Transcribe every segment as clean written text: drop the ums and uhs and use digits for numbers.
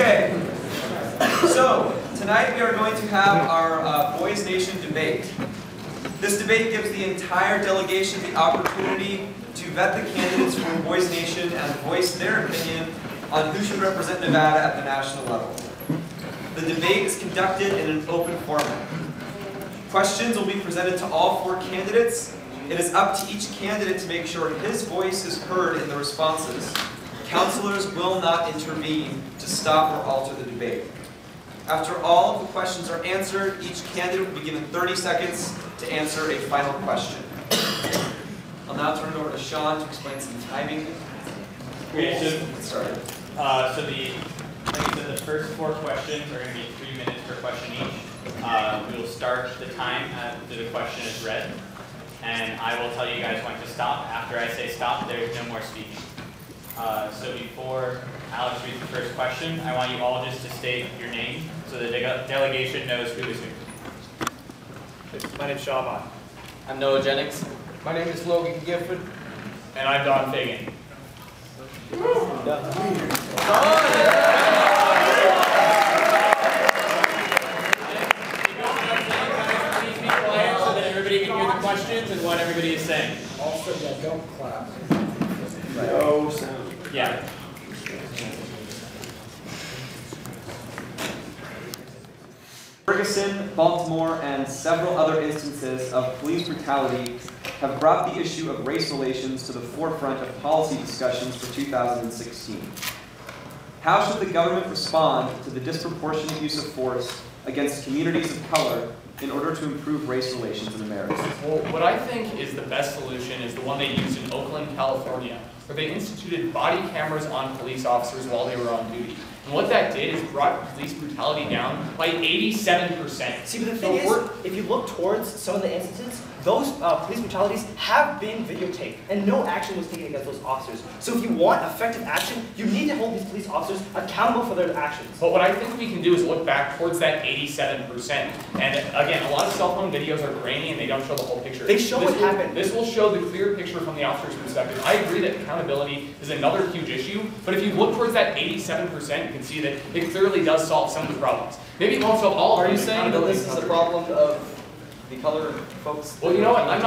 Okay, so tonight we are going to have our Boys Nation debate. This debate gives the entire delegation the opportunity to vet the candidates from Boys Nation and voice their opinion on who should represent Nevada at the national level. The debate is conducted in an open format. Questions will be presented to all four candidates. It is up to each candidate to make sure his voice is heard in the responses. Counselors will not intervene to stop or alter the debate. After all of the questions are answered, each candidate will be given 30 seconds to answer a final question. I'll now turn it over to Sean to explain some timing. Okay, so get started. The first four questions are going to be 3 minutes per question each. We will start the time after the question is read, and I will tell you guys when to stop. After I say stop, there's no more speaking. So before Alex reads the first question, I want you all just to state your name so the delegation knows who is who. My name is Shah Ahmad. I'm Noah Jennings. My name is Logan Gifford. And I'm Don Fagan. Questions and what everybody is saying. Also, yeah, don't clap. No sound. Yeah. Ferguson, Baltimore, and several other instances of police brutality have brought the issue of race relations to the forefront of policy discussions for 2016. How should the government respond to the disproportionate use of force against communities of color in order to improve race relations in America? Well, what I think is the best solution is the one they used in Oakland, California, where they instituted body cameras on police officers while they were on duty. And what that did is brought police brutality down by 87%. See, but the thing is, if you look towards some of the instances, those police brutalities have been videotaped, and no action was taken against those officers. So if you want effective action, you need to hold these police officers accountable for their actions. But what I think we can do is look back towards that 87%. And again, a lot of cell phone videos are grainy and they don't show the whole picture. They show what happened. This will show the clear picture from the officer's perspective. I agree that accountability is another huge issue, but if you look towards that 87%, you can see that it clearly does solve some of the problems. Maybe it won't solve all of them. Are you saying that this is a problem of the colored folks? Well, you know what? I'm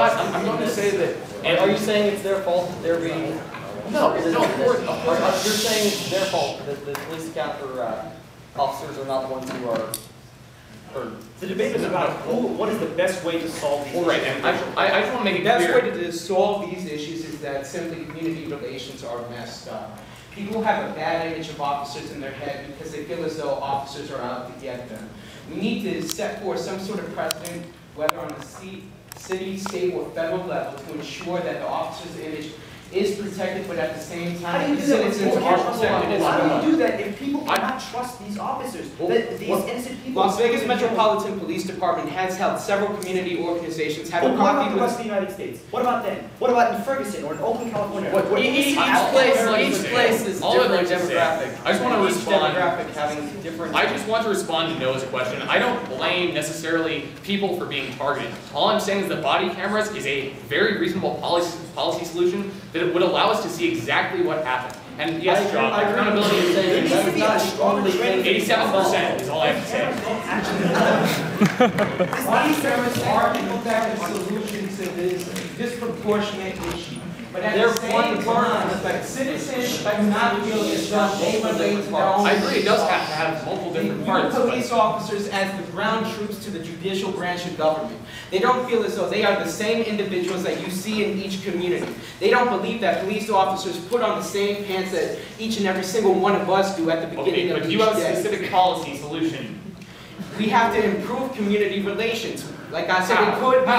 going to say that. And are you saying it's their fault that they're being? No, of course. You're saying it's their fault that the police officers are not the ones who are. The debate is about what is the best way to solve these issues. Right, and I just want to make it The clear. best way to solve these issues is that simply community relations are messed up. People have a bad image of officers in their head because they feel as though officers are out to get them. We need to set forth some sort of precedent, whether on the city, state, or federal level, to ensure that the officer's image is protected, but at the same time, the citizens are protected as well. How do you do that if people cannot trust these officers? These innocent people. Las Vegas Metropolitan Police Department has helped several community organizations have a What about coffee the with. rest of the United States? What about them? What about in Ferguson or in Oakland, California? Each place is different demographic. I just want to respond. Demographic having different. I just want to respond to Noah's question. I don't blame necessarily people for being targeted. All I'm saying is that body cameras is a very reasonable policy solution that would allow us to see exactly what happened. And yes, John, accountability is saying There needs to be a stronger training. 87% is all I have to say. Body cameras are an effective solution to this disproportionate issue. But at the same time, citizens do not feel as though they relate to their own. I agree, it does have to have multiple different parts. Police officers as the ground troops to the judicial branch of government. They don't feel as though they are the same individuals that you see in each community. They don't believe that police officers put on the same pants that each and every single one of us do at the beginning of each day. But you have a specific policy solution. We have to improve community relations. Like I said, it could be.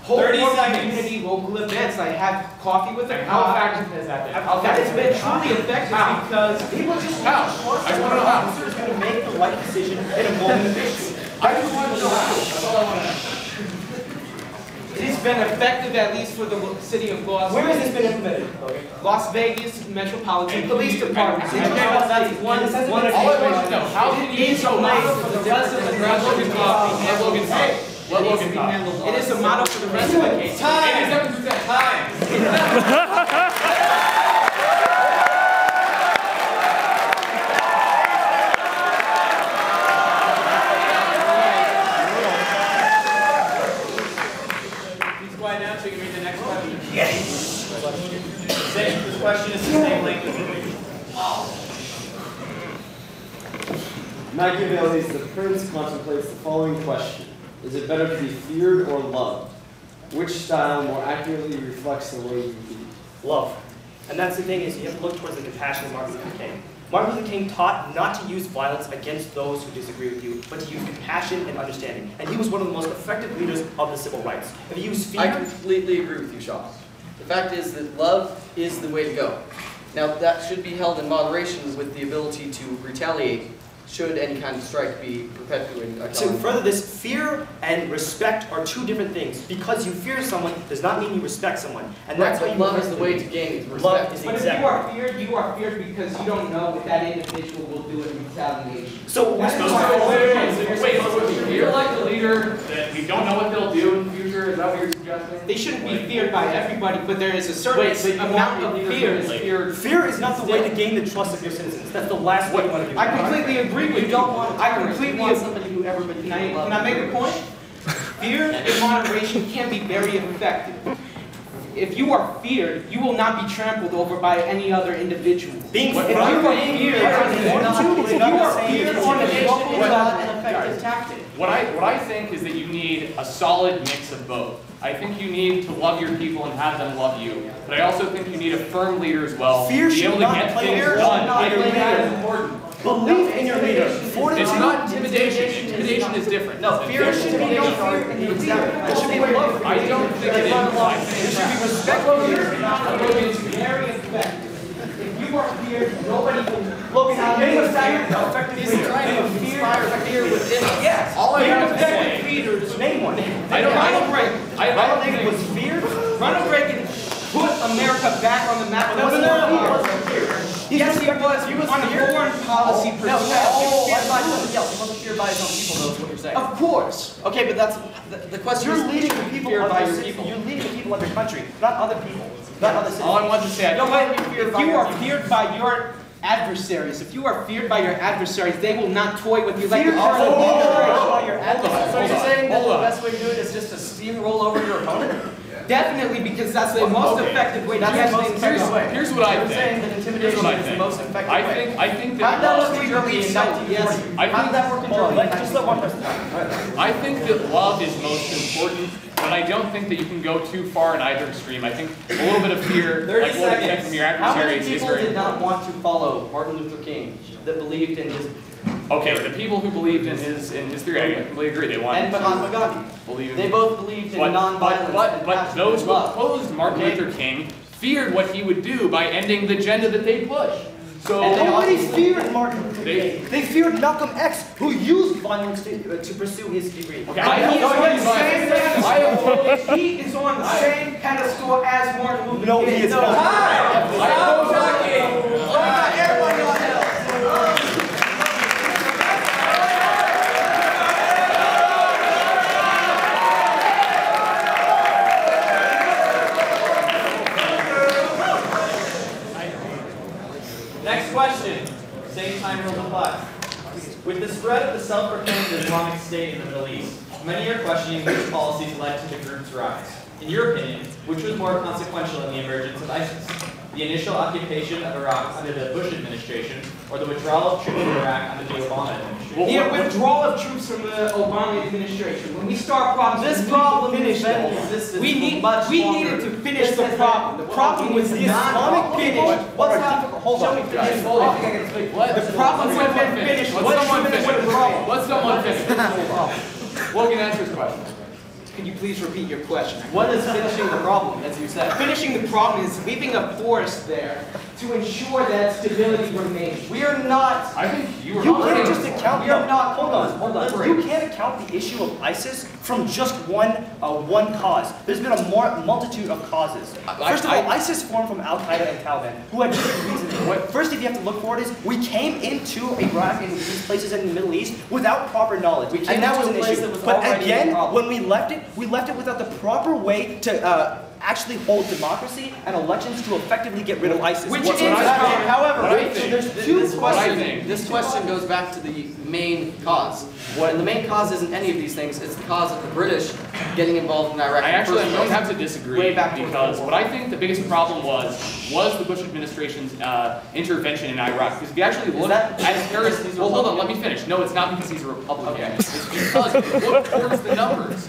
Hold 30 more seconds. community local events, like have coffee with a How cop. effective has that been? That has been truly effective because People just How? trust I that wanna the know how. officer is going to make the right decision in a moment of issue. I just want to know how. That's all I want to know. it has been effective, at least for the city of Las Where has Vegas. this been implemented? Las Vegas Metropolitan And Police you- Department. and- That's one of All I want to know, how can you It is a model for the rest of the Logan Coffee and Logan Coffee? Let Logan talk. It is a model for the rest of the case. 87%. It Machiavelli's The Prince contemplates the following question. Is it better to be feared or loved? Which style more accurately reflects the way you lead? Love. And that's the thing, is you have to look towards the compassion of Martin Luther King. Martin Luther King taught not to use violence against those who disagree with you, but to use compassion and understanding. And he was one of the most effective leaders of the civil rights. If you use fear... I completely agree with you, Shah. The fact is that love is the way to go. Now, that should be held in moderation with the ability to retaliate should any kind of strike be perpetuated. To further this, fear and respect are two different things. Because you fear someone does not mean you respect someone. And that's why love is the way to gain respect. Love is But if you are feared because you don't know what that individual will do in retaliation. So you're like the leader that we don't know what they'll do in the future? Is that what you're suggesting? They shouldn't be feared by everybody, but there is a certain amount of fear. Fear is not the way to gain the trust of your citizens. That's the last way you want to do it. I completely agree with you. I completely agree. Somebody who everybody Can I make a point? Fear in moderation can be very effective. If you are feared, you will not be trampled over by any other individual. Being If you are feared on a global level, an effective tactic. What I think is that you need a solid mix of both. I think you need to love your people and have them love you. But I also think you need a firm leader as well. Fear be able to get things done. I think that is important. Believe in your leader. It's not intimidation. Intimidation is different. No, fear should be no fear in your leader. It should be love. I don't think it is. I think It should be respect for your leader. it's very effective. If you are feared, nobody will. Logan, effective He's trying to inspire fear within us. Yes. all I have to Effective say. leaders. Name one. Ronald Reagan. I don't think was feared. Ronald Reagan put America back on the map. No, he wasn't feared. Yes, he was. He was on a foreign policy perspective. He wasn't feared by his own people, though, is what you're saying. Of course. Okay, but that's the question. You're leading the people feared of by your your people. people. You're leading the people of your country, not other people, not other citizens. all I want to say, I don't want to be feared If by you your are feared by your adversaries, if you are feared by your adversaries, they will not toy with you like Fear the is other by your So adversaries. you're saying that Hold the on. best way to do it is just to steamroll over your opponent? Definitely, because that's the most effective way to That's get the most things effective done. way. Here's what I You're think. saying that Here's intimidation what I is the think. most effective way. I think How did that that work in Germany in Yes. 1940? I How did that work in Hold on, Germany? just let one person talk. I think that love is most important, but I don't think that you can go too far in either extreme. I think a little bit of fear, 30 like what we get seconds. from your How many adversaries, is people very did not important. want to follow Martin Luther King that believed in his Okay, the people who believed in his theory, I completely agree. They wanted and to Mahatma Gandhi? believe in They both believed in nonviolence and but passion those and who love. opposed Martin Okay. Luther King feared what he would do by ending the agenda that they pushed. So And Nobody feared Martin Luther They- King. They feared Malcolm X, who used violence to pursue his degree. Okay, He is on the same I He is on the same pedestal as Martin Luther King. No, he is not. Next question. Same time rule applies. With the spread of the self-proclaimed Islamic State in the Middle East, many are questioning which policies led to the group's rise. In your opinion, which was more consequential in the emergence of ISIS? The initial occupation of Iraq under the Bush administration, or the withdrawal of troops from Iraq under the Obama administration? The withdrawal of troops from the Obama administration. When we start problems, This we need problem to finish has been in them. existence We for need. much We longer. needed to finish This the has problem. been- The problem was The not Islamic finished. people. What's Alright, happening? hold Show on. me guys. guys. The problem would have been finished. Let What someone should have finish. been the problem? Let someone finish. Logan, answer his question. Can you please repeat your question? What is finishing the problem, as you said? Finishing the problem is leaving a force there to ensure that stability remains. We are not. I think you were You can't just account. We are not. Hold on. You can't account the issue of ISIS from just one cause. There's been a multitude of causes. First of all, ISIS formed from Al Qaeda and Taliban, who had different reasons. First, if you have to look for it, is we came into Iraq and these places in the Middle East without proper knowledge, We came and that into was a an place issue. that was But already a again, problem. when we left it without the proper way to actually hold democracy and elections to effectively get rid of ISIS. Which What- is, what I- however, what I think- There's this question goes back to the main cause. And the main cause isn't any of these things, it's the cause of the British getting involved in Iraq. I in the actually first don't place. have to disagree Way back because what I think the biggest problem was the Bush administration's intervention in Iraq. Because if you actually look at terrorists, well, hold on, let me finish. No, it's not because he's a Republican. It's because if you look towards the numbers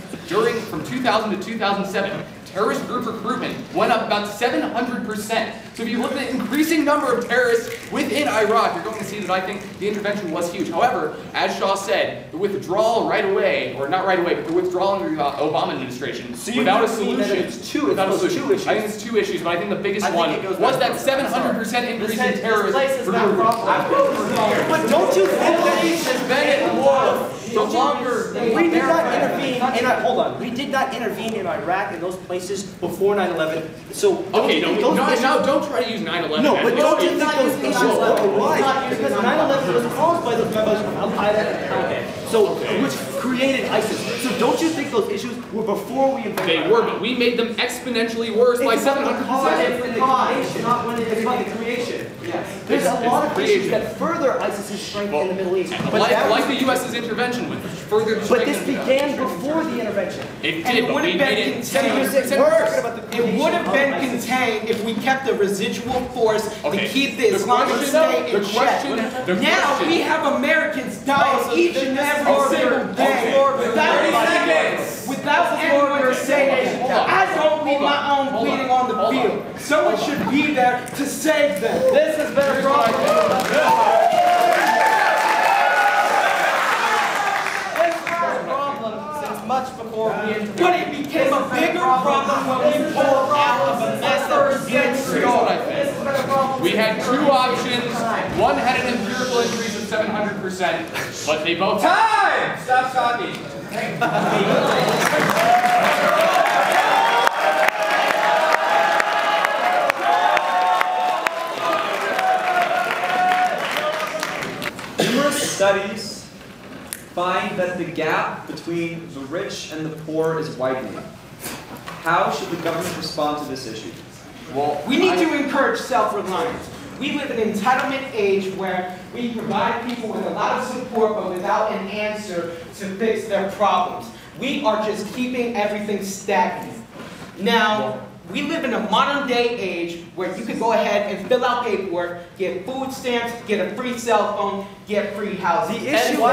from 2000 to 2007. Terrorist group recruitment went up about 700%. So if you look at the increasing number of terrorists within Iraq, you're going to see that I think the intervention was huge. However, as Shah said, the withdrawal right away, or not right away, but the withdrawal under the Obama administration, without a solution. It's two issues. I think it's two issues, but I think the biggest I think one it goes was back that to- 700% increase in terrorists. This place is not proper. But don't you think that Has been at war the longer than we did not America. intervene in hold on. We did not intervene in Iraq and those places before 9/11. So Okay, don't no, you think those issues- don't try to use 9/11. No, as but an don't you excuse. think those issues arise? Because 9/11 was caused by those members of Al-Qaeda and Al-Qaeda, which created ISIS. So don't you think those issues were before we invented They Iraq? were, but we made them exponentially worse by It's about the cause 700%. and the creation, not when it's about the creation. There's a lot of creation. issues that further ISIS's strength in the Middle East. Like the U.S.'s intervention with further But this strengthened- began before the intervention. It And did, it but would we have made been it contained. 700% We're worse. talking about the It would have been creation of ISIS. contained if we kept the residual force Okay. to keep the Islamic State in check. Now we have Americans dying each and every single day without anyone saying, I don't need my own bleeding on the field. Someone should be there to save them. This has been a problem. This has been a problem since much before we intervened. But it became a bigger problem when we pulled out of a mess that was Here's what I think. We had two options. One had an empirical increase of 700%, but they both Time! Stop talking. Numerous studies find that the gap between the rich and the poor is widening. How should the government respond to this issue? well, We need to encourage self-reliance. We live in an entitlement age where we provide people with a lot of support but without an answer to fix their problems. We are just keeping everything stagnant. Now, we live in a modern day age where you can go ahead and fill out paperwork, get food stamps, get a free cell phone, get free housing. The issue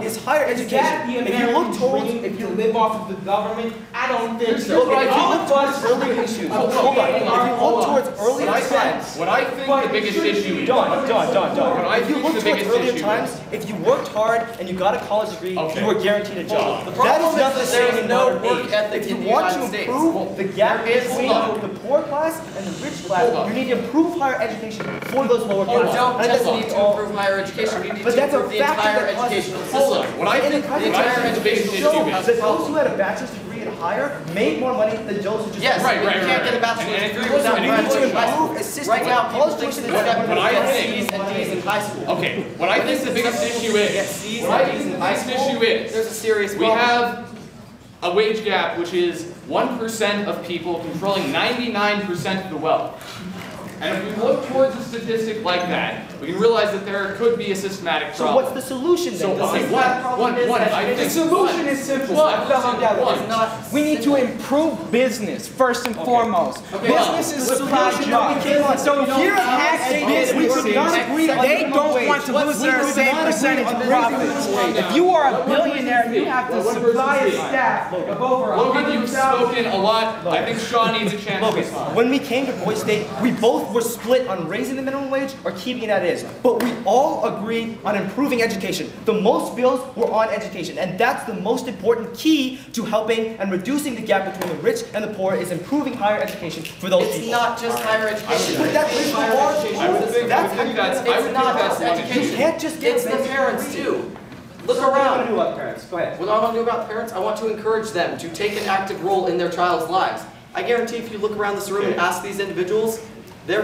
is higher Is that education. the If you look American towards, dream if you live off of the government? I don't think Here's so. what I All think. of us earlier issues. Hold on. If you look towards earlier times, what I think the biggest issue is. Don. What I If you think look the towards biggest earlier issue times, is. if you worked hard and you got a college degree, Okay. you were guaranteed a job. The That problem is not the is that there same is in no modern work age. ethic If in you the want to United States. improve the gap There is between none. the poor class and the rich class, Hold on. you need to improve higher education for those lower You classes. don't And just that's need to all- improve higher education, you need But to that's a improve the factor entire that causes- educational Hold on. system. What I think the biggest issue show is. that those who had a bachelor's degree and higher made more money than those who just Yes, Right, but right, you can't right, get a right. bachelor's And degree listen, without and you need to graduating high school. improve a system. Right now, people College think tuition that is they're What I going to get think- C's and D's in high school. Okay, what I think the biggest issue is. What I think the biggest issue is. There's a serious We problem. have a wage gap which is 1% of people controlling 99% of the wealth. And if we look towards a statistic like that, we can realize that there could be a systematic So problem. what's the solution then? So, okay, one, I The think solution one. is simple. One, I fell on that one. one. We need to improve business first and foremost. Okay. Businesses supply jobs. So if you're a tax business, they don't want to lose their same percentage of profits. If you are a billionaire, you have to supply a staff of over Logan, you've 100,000. spoken a lot. I think Shaw needs a chance to Logan, respond. when we came to Boise State, we both were split on raising the minimum wage or keeping it as is. But we all agreed on improving education. The most bills were on education, and that's the most important key to helping and reducing the gap between the rich and the poor is improving higher education for those It's people. not just higher education. But that is the I would think that's It's not just You education. can't just get It's the basic parents degree. too. Look So what do you want around. to do about parents? Go ahead. What do I want to do about parents? I want to encourage them to take an active role in their child's lives. I guarantee if you look around this room and ask these individuals, they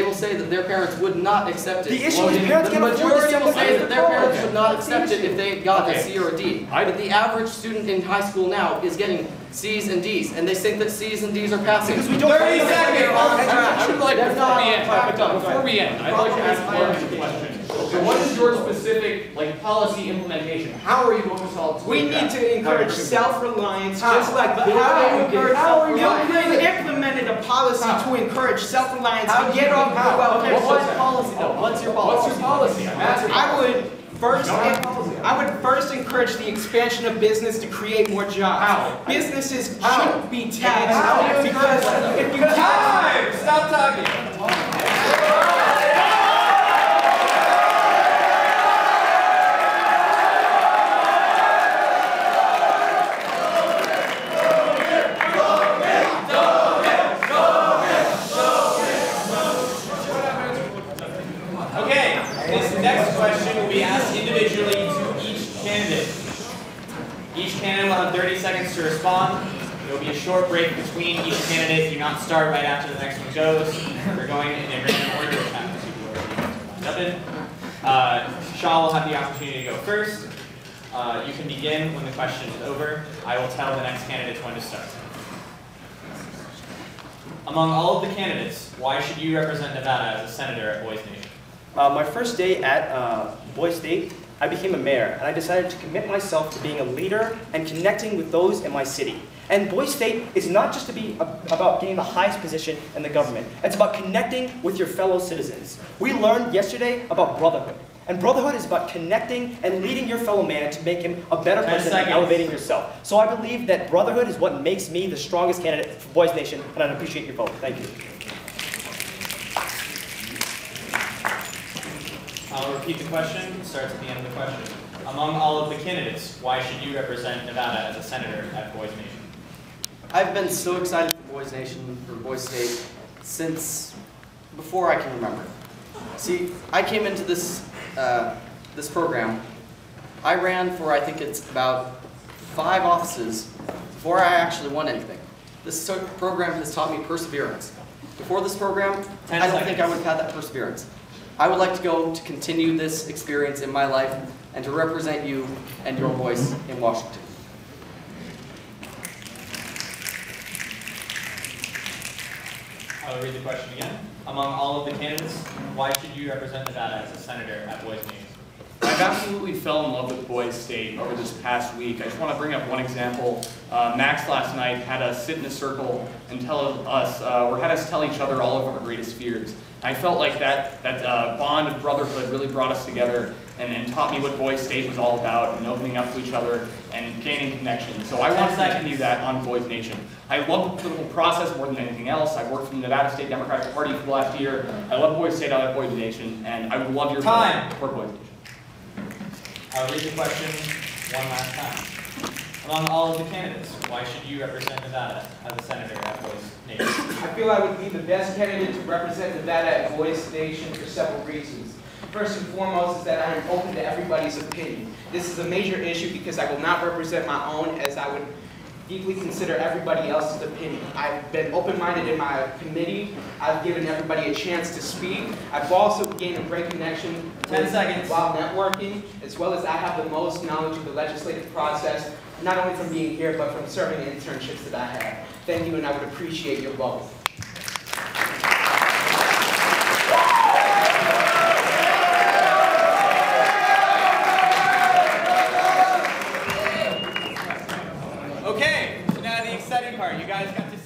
will say that their parents would not accept it. The issue is parents The can't afford to majority send will their say that their kids to parents college. would not accept it if they got a Okay. C or a D. I- But the average student in high school now is getting C's and D's, and they think that C's and D's are passing. Because we don't 30 seconds! I would like, That's before we end, I'd like to ask Logan a question. So what is your specific, policy implementation? How are you going to solve? We need to encourage self-reliance, just like But how do you encourage self-reliance? you implemented a policy to encourage self-reliance to get off the welfare What's system. policy though? What's your policy? What's your policy? I'm asking. I would first encourage the expansion of business to create more jobs. How? Businesses How? shouldn't be taxed How? because if you Time! Stop talking. Okay, this next question will be asked individually to each candidate. Each candidate will have 30 seconds to respond. There will be a short break between each candidate. Do not start right after the next one goes. We're going in a random order, which happens to be where you jump in. Shah will have the opportunity to go first. You can begin when the question is over. I will tell the next candidates when to start. Among all of the candidates, why should you represent Nevada as a senator at Boys Nation? My first day at Boys State, I became a mayor, and I decided to commit myself to being a leader and connecting with those in my city. And Boys State is not just to be about getting the highest position in the government. It's about connecting with your fellow citizens. We learned yesterday about brotherhood. And brotherhood is about connecting and leading your fellow man to make him a better person and elevating yourself. So I believe that brotherhood is what makes me the strongest candidate for Boys Nation, and I appreciate your vote. Thank you. I'll repeat the question. It starts at the end of the question. Among all of the candidates, why should you represent Nevada as a senator at Boys Nation? I've been so excited for Boys Nation, for Boys State, since before I can remember. See, I came into this this program. I ran for, I think it's about 5 offices before I actually won anything. This program has taught me perseverance. Before this program, I don't think I would have had that perseverance. I would like to go to continue this experience in my life and to represent you and your voice in Washington. I'll read the question again. Among all of the candidates, why should you represent Nevada as a senator at Boys Nation? I've absolutely fell in love with Boys State over this past week. I just want to bring up one example. Max last night had us sit in a circle and had us tell each other all of our greatest fears. I felt like that bond of brotherhood really brought us together and taught me what Boys State was all about and opening up to each other and gaining connection. So I want to continue that on Boys Nation. I love the political process more than anything else. I've worked for the Nevada State Democratic Party for the last year. I love Boys State, I love Boys Nation, and I would love your vote for Boys Nation. I'll read the question one last time. Among all of the candidates, why should you represent Nevada as a senator at Boys Nation? I feel I would be the best candidate to represent Nevada at Boys Nation for several reasons. First and foremost is that I am open to everybody's opinion. This is a major issue because I will not represent my own, as I would deeply consider everybody else's opinion. I've been open-minded in my committee. I've given everybody a chance to speak. I've also gained a great connection 10 seconds. while networking, as well as I have the most knowledge of the legislative process, not only from being here, but from serving the internships that I have. Thank you, and I would appreciate your vote. Okay, so now the exciting part. You guys got to